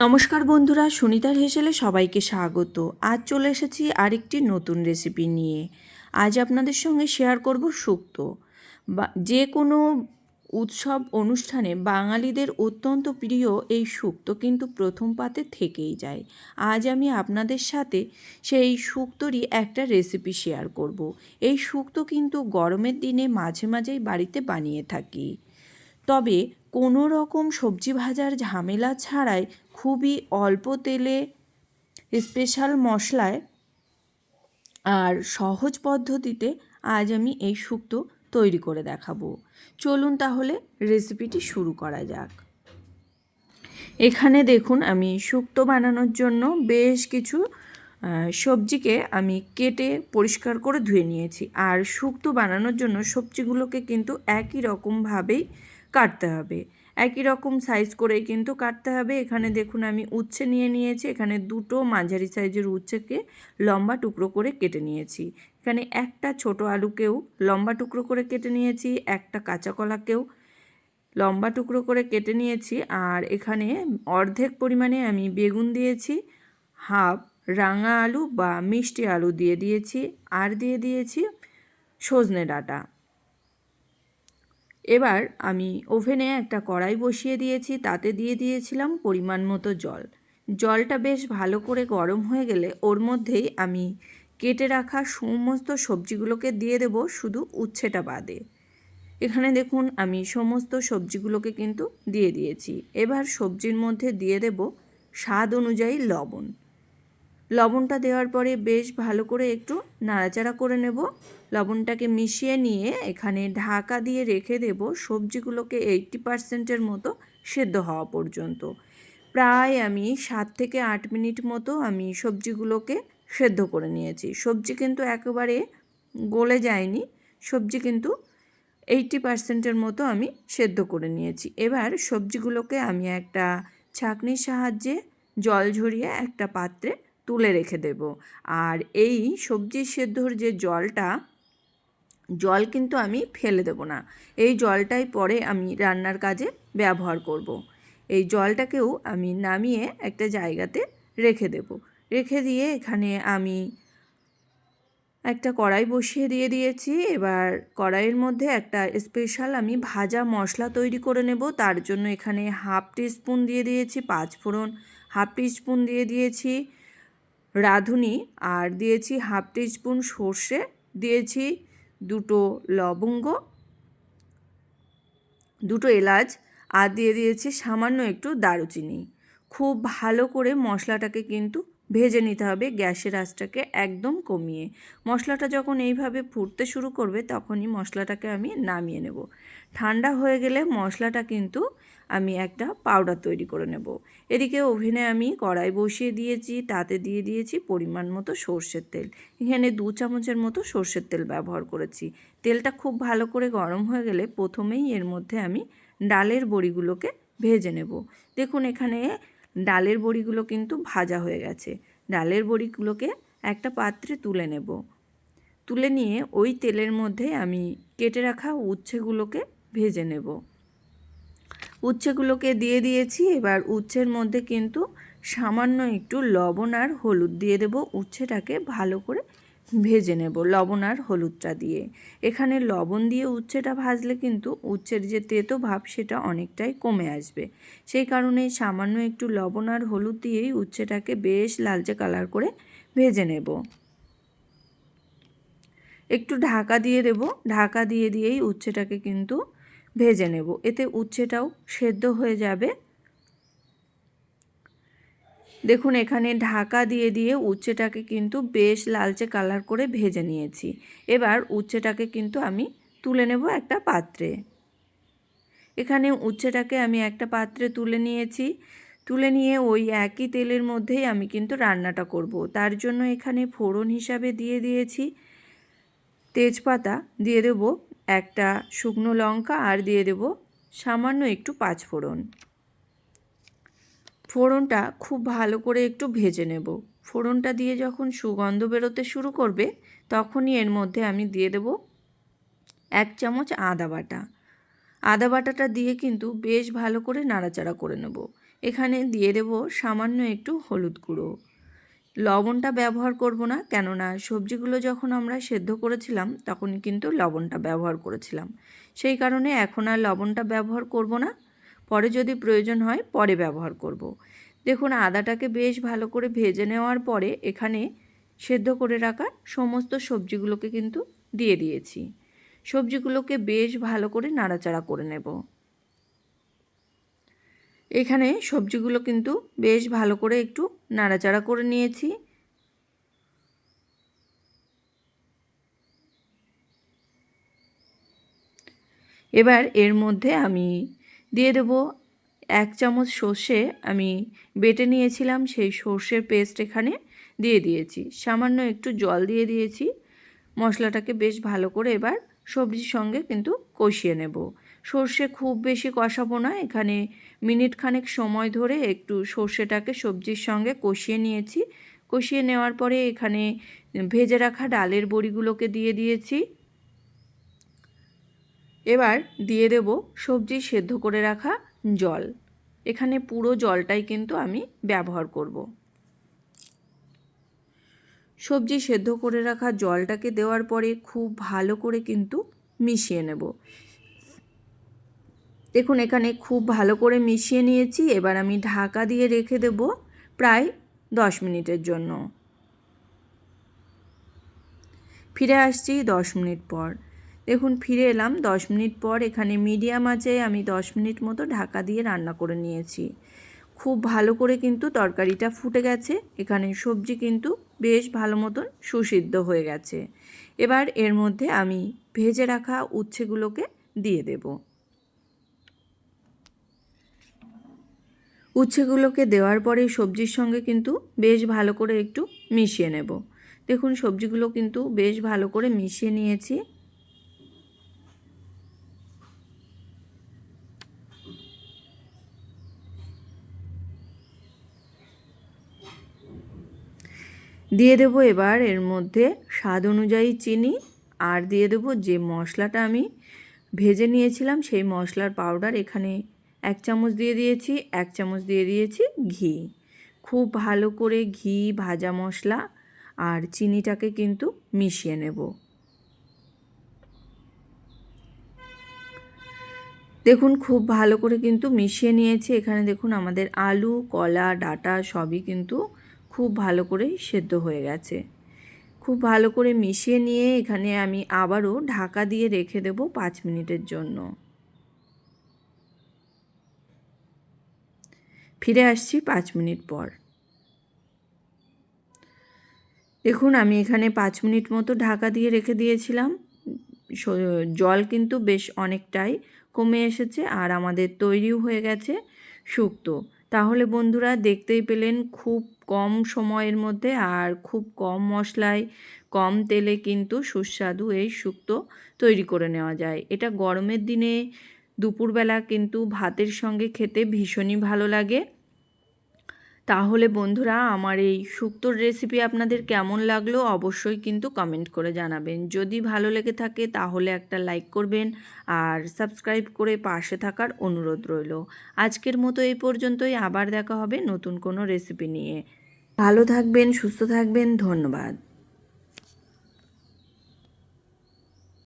নমস্কার বন্ধুরা, সুনিতার হেসেলে সবাইকে স্বাগত। আজ চলে এসেছি আরেকটি নতুন রেসিপি নিয়ে। আজ আপনাদের সঙ্গে শেয়ার করব শুক্তো। যে কোনো উৎসব অনুষ্ঠানে বাঙালিদের অত্যন্ত প্রিয় এই শুক্তো কিন্তু প্রথম পাতে থেকেই যায়। আজ আমি আপনাদের সাথে সেই শুক্তোরই একটা রেসিপি শেয়ার করব। এই শুক্তো কিন্তু গরমের দিনে মাঝে মাঝেই বাড়িতে বানিয়ে থাকি, তবে কোনো রকম সবজি ভাজার ঝামেলা ছাড়াই খুবই অল্প তেলে, স্পেশাল মশলায় আর সহজ পদ্ধতিতে আজ আমি এই শুক্তো তৈরি করে দেখাবো। চলুন তাহলে রেসিপিটি শুরু করা যাক। এখানে দেখুন, আমি শুক্তো বানানোর জন্য বেশ কিছু সবজিকে আমি কেটে পরিষ্কার করে ধুয়ে নিয়েছি। আর শুক্তো বানানোর জন্য সবজিগুলোকে কিন্তু একই রকমভাবেই কাটতে হবে, একই রকম সাইজ করেই কিন্তু কাটতে হবে। এখানে দেখুন, আমি উচ্ছে নিয়ে নিয়েছি। এখানে দুটো মাঝারি সাইজের উচ্ছেকে লম্বা টুকরো করে কেটে নিয়েছি। এখানে একটা ছোট আলুকেও লম্বা টুকরো করে কেটে নিয়েছি, একটা কাঁচা কলাকেও লম্বা টুকরো করে কেটে নিয়েছি। আর এখানে অর্ধেক পরিমাণে আমি বেগুন দিয়েছি, হাফ রাঙা আলু বা মিষ্টি আলু দিয়ে দিয়েছি, আর দিয়ে দিয়েছি সজনে ডাঁটা। এবার আমি ওভেনে একটা কড়াই বসিয়ে দিয়েছি, তাতে দিয়ে দিয়েছিলাম পরিমাণ মতো জল। জলটা বেশ ভালো করে গরম হয়ে গেলে ওর মধ্যেই আমি কেটে রাখা সমস্ত সবজিগুলোকে দিয়ে দেব, শুধু উচ্ছেটা বাদে। এখানে দেখুন, আমি সমস্ত সবজিগুলোকে কিন্তু দিয়ে দিয়েছি। এবার সবজির মধ্যে দিয়ে দেব স্বাদ অনুযায়ী লবণ। লবণটা দেওয়ার পরে বেশ ভালো করে একটু নাড়াচাড়া করে নেব। লবণটাকে মিশিয়ে নিয়ে এখানে ঢাকা দিয়ে রেখে দেব সবজিগুলোকে 80% মতো সেদ্ধ হওয়া পর্যন্ত। প্রায় আমি 7 থেকে 8 মিনিট মতো আমি সবজিগুলোকে সেদ্ধ করে নিয়েছি। সবজি কিন্তু একেবারে গলে যায়নি, সবজি কিন্তু 80%-এর মতো আমি সেদ্ধ করে নিয়েছি। এবার সবজিগুলোকে আমি একটা ছাঁকনির সাহায্যে জল ঝরিয়ে একটা পাত্রে তুলে রেখে দেব। আর এই সবজি সেদ্ধর যে জল কিন্তু আমি ফেলে দেব না, এই জলটাই পরে আমি রান্নার কাজে ব্যবহার করব। এই জলটাকেও আমি নামিয়ে একটা জায়গাতে রেখে দেব। রেখে দিয়ে এখানে আমি একটা কড়াই বসিয়ে দিয়েছি। এবার কড়াইয়ের মধ্যে একটা স্পেশাল আমি ভাজা মশলা তৈরি করে নেব। তার জন্য এখানে হাফ টিস্পুন দিয়ে দিয়েছি পাঁচফোড়ন, হাফ টিস্পুন দিয়ে দিয়েছি রাঁধুনি, আর দিয়েছি হাফ টিস্পুন সর্ষে, দিয়েছি দুটো লবঙ্গ, দুটো এলাচ, আর দিয়ে দিয়েছি সামান্য একটু দারুচিনি। খুব ভালো করে মশলাটাকে কিন্তু ভেজে নিতে হবে, গ্যাসের আঁচটাকে একদম কমিয়ে। মশলাটা যখন এইভাবে ফুটতে শুরু করবে তখনই মশলাটাকে আমি নামিয়ে নেব। ঠান্ডা হয়ে গেলে মশলাটা কিন্তু আমি একটা পাউডার তৈরি করে নেব। এদিকে ওভেনে আমি কড়াই বসিয়ে দিয়েছি, তাতে দিয়ে দিয়েছি পরিমাণ মতো সর্ষের তেল। এখানে 2 চামচের মতো সর্ষের তেল ব্যবহার করেছি। তেলটা খুব ভালো করে গরম হয়ে গেলে প্রথমেই এর মধ্যে আমি ডালের বড়িগুলোকে ভেজে নেব। দেখুন, এখানে ডালের বড়িগুলো কিন্তু ভাজা হয়ে গেছে। ডালের বড়িগুলোকে একটা পাত্রে তুলে নেব। তুলে নিয়ে ওই তেলের মধ্যে আমি কেটে রাখা উচ্ছেগুলোকে ভেজে নেব। উচ্ছেগুলোকে দিয়ে দিয়েছি। এবার উচ্ছের মধ্যে কিন্তু সামান্য একটু লবণ আর হলুদ দিয়ে দেব। উচ্ছেটাকে ভালো করে ভেজে নেব লবণ আর হলুদটা দিয়ে। এখানে লবণ দিয়ে উচ্ছেটা ভাজলে কিন্তু উচ্ছের যে তেতো ভাব সেটা অনেকটাই কমে আসবে। সেই কারণে সামান্য একটু লবণ আর হলুদ দিয়েই উচ্ছেটাকে বেশ লালচে কালার করে ভেজে নেব। একটু ঢাকা দিয়ে দেব। ঢাকা দিয়েই উচ্ছেটাকে কিন্তু ভেজে নেব, এতে উচ্ছেটাও সেদ্ধ হয়ে যাবে। দেখুন, এখানে ঢাকা দিয়ে উচ্ছেটাকে কিন্তু বেশ লালচে কালার করে ভেজে নিয়েছি। এবার উচ্ছেটাকে কিন্তু আমি তুলে নেব একটা পাত্রে। এখানে উচ্ছেটাকে আমি একটা পাত্রে তুলে নিয়েছি। তুলে নিয়ে ওই একই তেলের মধ্যেই আমি কিন্তু রান্নাটা করব। তার জন্য এখানে ফোড়ন হিসাবে দিয়ে দিয়েছি তেজপাতা, দিয়ে দেব একটা শুকনো লঙ্কা, আর দিয়ে দেব সামান্য একটু পাঁচফোড়ন। ফোড়নটা খুব ভালো করে একটু ভেজে নেব। ফোড়নটা দিয়ে যখন সুগন্ধ বেরোতে শুরু করবে তখনই এর মধ্যে আমি দিয়ে দেব 1 চামচ আদা বাটা। আদা বাটাটা দিয়ে কিন্তু বেশ ভালো করে নাড়াচাড়া করে নেব। এখানে দিয়ে দেব সামান্য একটু হলুদ গুঁড়ো। লবণটা ব্যবহার করব না, কেননা সবজিগুলো যখন আমরা সেদ্ধ করেছিলাম তখন কিন্তু লবণটা ব্যবহার করেছিলাম, সেই কারণে এখন আর লবণটা ব্যবহার করব না। পরে যদি প্রয়োজন হয় পরে ব্যবহার করব। দেখুন আদাটাকে বেশ ভালো করে ভেজে নেওয়ার পরে এখানে সেদ্ধ করে রাখা সমস্ত সবজিগুলোকে কিন্তু দিয়ে দিয়েছি। সবজিগুলোকে বেশ ভালো করে নাড়াচাড়া করে নেব। এখানে সবজিগুলো কিন্তু বেশ ভালো করে একটু নাড়াচাড়া করে নিয়েছি। এবার এর মধ্যে আমি দিয়ে দেব 1 চামচ সর্ষে আমি বেটে নিয়েছিলাম, সেই সর্ষের পেস্ট এখানে দিয়ে দিয়েছি। সামান্য একটু জল দিয়ে দিয়েছি। মশলাটাকে বেশ ভালো করে এবার সবজির সঙ্গে কিন্তু কষিয়ে নেব। সর্ষে খুব বেশি কষাবো না, এখানে মিনিট খানেক সময় ধরে একটু সর্ষেটাকে সবজির সঙ্গে কষিয়ে নিয়েছি। কষিয়ে নেওয়ার পরে এখানে ভেজে রাখা ডালের বড়িগুলোকে দিয়ে দিয়েছি। এবার দিয়ে দেব সবজি সেদ্ধ করে রাখা জল। এখানে পুরো জলটাই কিন্তু আমি ব্যবহার করব। সবজি সেদ্ধ করে রাখা জলটাকে দেওয়ার পরে খুব ভালো করে কিন্তু মিশিয়ে নেব। দেখুন এখানে খুব ভালো করে মিশিয়ে নিয়েছি। এবার আমি ঢাকা দিয়ে রেখে দেব প্রায় 10 মিনিটের জন্য। ফিরে আসছি 10 মিনিট পর। দেখুন ফিরে এলাম 10 মিনিট পর। এখানে মিডিয়াম আঁচে আমি 10 মিনিট মতো ঢাকা দিয়ে রান্না করে নিয়েছি। খুব ভালো করে কিন্তু তরকারিটা ফুটে গেছে। এখানে সবজি কিন্তু বেশ ভালো মতন সুসিদ্ধ হয়ে গেছে। এবার এর মধ্যে আমি ভেজে রাখা উচ্ছেগুলোকে দিয়ে দেব। উচ্ছেগুলোকে দেওয়ার পরে সবজির সঙ্গে কিন্তু বেশ ভালো করে একটু মিশিয়ে নেব। দেখুন সবজিগুলো কিন্তু বেশ ভালো করে মিশিয়ে নিয়েছি। দিয়ে দেব এবার এর মধ্যে স্বাদ অনুযায়ী চিনি, আর দিয়ে দেব যে মশলাটা আমি ভেজে নিয়েছিলাম সেই মশলার পাউডার। এখানে 1 চামচ দিয়ে দিয়েছি, 1 চামচ দিয়ে দিয়েছি ঘি। খুব ভালো করে ঘি, ভাজা মশলা আর চিনিটাকে কিন্তু মিশিয়ে নেব। দেখুন খুব ভালো করে কিন্তু মিশিয়ে নিয়েছি। এখানে দেখুন আমাদের আলু, কলা, ডাঁটা সবই কিন্তু খুব ভালো করে সেদ্ধ হয়ে গেছে। খুব ভালো করে মিশিয়ে নিয়ে এখানে আমি আবারও ঢাকা দিয়ে রেখে দেব 5 মিনিটের জন্য। ফিরে আসছি 5 মিনিট পর। দেখুন আমি এখানে 5 মিনিট মতো ঢাকা দিয়ে রেখে দিয়েছিলাম। জল কিন্তু বেশ অনেকটাই কমে এসেছে আর আমাদের তৈরিও হয়ে গেছে শুক্তো। তাহলে বন্ধুরা দেখতেই পেলেন খুব কম সময়ের মধ্যে আর খুব কম মশলায়, কম তেলে কিন্তু সুস্বাদু এই শুক্তো তৈরি করে নেওয়া যায়। এটা গরমের দিনে দুপুরবেলা কিন্তু ভাতের সঙ্গে খেতে ভীষণই ভালো লাগে। তাহলে বন্ধুরা আমার এই শুক্তোর রেসিপি আপনাদের কেমন লাগলো অবশ্যই কিন্তু কমেন্ট করে জানাবেন। যদি ভালো লেগে থাকে তাহলে একটা লাইক করবেন আর সাবস্ক্রাইব করে পাশে থাকার অনুরোধ রইল। আজকের মতো এই পর্যন্তই, আবার দেখা হবে নতুন কোনো রেসিপি নিয়ে। ভালো থাকবেন, সুস্থ থাকবেন, ধন্যবাদ।